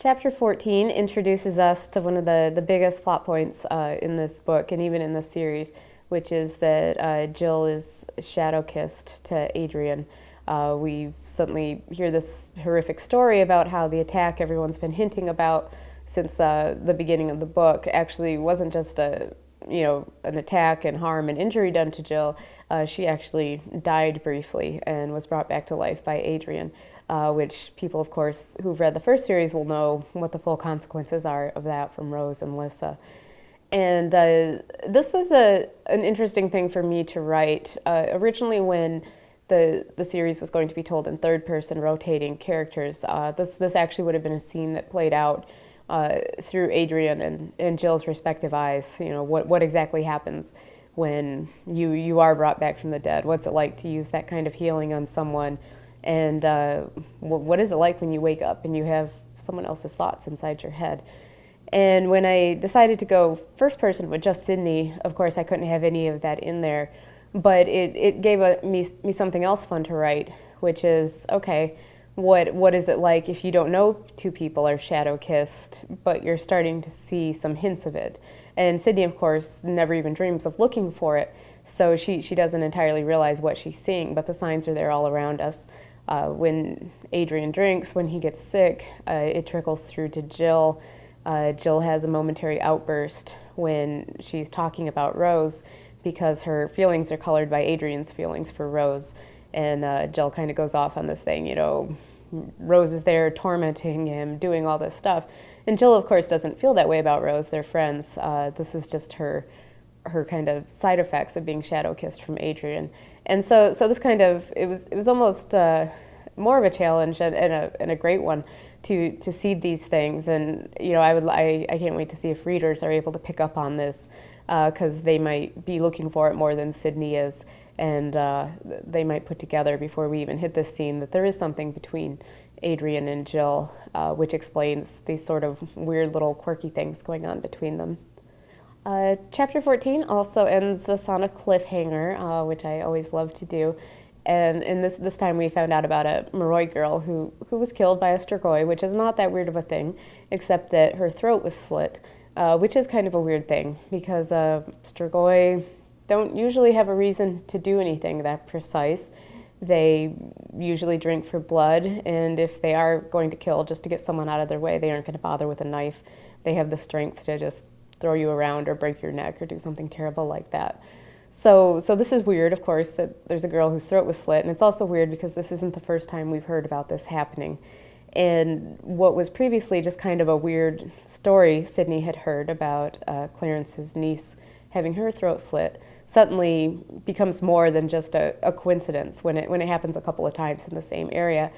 Chapter 14 introduces us to one of the biggest plot points in this book and even in this series, which is that Jill is shadow-kissed to Adrian. We suddenly hear this horrific story about how the attack everyone's been hinting about since the beginning of the book actually wasn't just an attack and harm and injury done to Jill. She actually died briefly and was brought back to life by Adrian, which people, of course, who've read the first series will know what the full consequences are of that from Rose and Lissa. And this was an interesting thing for me to write. Originally, when the series was going to be told in third person, rotating characters, this actually would have been a scene that played out through Adrian and Jill's respective eyes. You know, what exactly happens when you are brought back from the dead? What's it like to use that kind of healing on someone? And what is it like when you wake up and you have someone else's thoughts inside your head? And when I decided to go first person with just Sydney, of course I couldn't have any of that in there, but it gave me something else fun to write, which is, okay, what is it like if you don't know two people are shadow-kissed, but you're starting to see some hints of it? And Sydney, of course, never even dreams of looking for it, so she doesn't entirely realize what she's seeing, but the signs are there all around us. When Adrian drinks, when he gets sick, it trickles through to Jill. Jill has a momentary outburst when she's talking about Rose because her feelings are colored by Adrian's feelings for Rose. And Jill kind of goes off on this thing, you know, Rose is there tormenting him, doing all this stuff. And Jill, of course, doesn't feel that way about Rose. They're friends. This is just her kind of side effects of being shadow-kissed from Adrian. And so this kind of, it was almost more of a challenge and a great one to see these things. And, you know, I can't wait to see if readers are able to pick up on this because they might be looking for it more than Sydney is. And they might put together before we even hit this scene that there is something between Adrian and Jill, which explains these sort of weird little quirky things going on between them. Chapter 14 also ends us on a cliffhanger, which I always love to do. And in this time we found out about a Moroi girl who was killed by a Strigoi, which is not that weird of a thing, except that her throat was slit, which is kind of a weird thing because Strigoi don't usually have a reason to do anything that precise. They usually drink for blood, and if they are going to kill just to get someone out of their way, they aren't going to bother with a knife. They have the strength to just throw you around or break your neck or do something terrible like that. So this is weird, of course, that there's a girl whose throat was slit, and it's also weird because this isn't the first time we've heard about this happening. And what was previously just kind of a weird story Sydney had heard about Clarence's niece having her throat slit suddenly becomes more than just a coincidence when it happens a couple of times in the same area.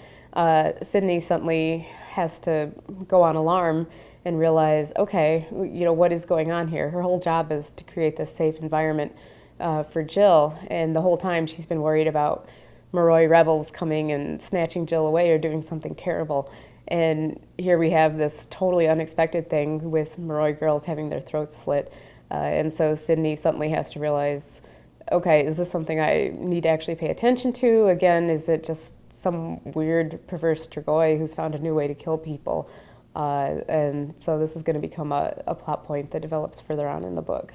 Sydney suddenly has to go on alarm and realize, okay, you know, what is going on here? Her whole job is to create this safe environment for Jill, and the whole time she's been worried about Moroi rebels coming and snatching Jill away or doing something terrible. And here we have this totally unexpected thing with Moroi girls having their throats slit. And so Sydney suddenly has to realize, okay, is this something I need to actually pay attention to? Again, is it just some weird, perverse Strigoi who's found a new way to kill people? And so this is going to become a plot point that develops further on in the book.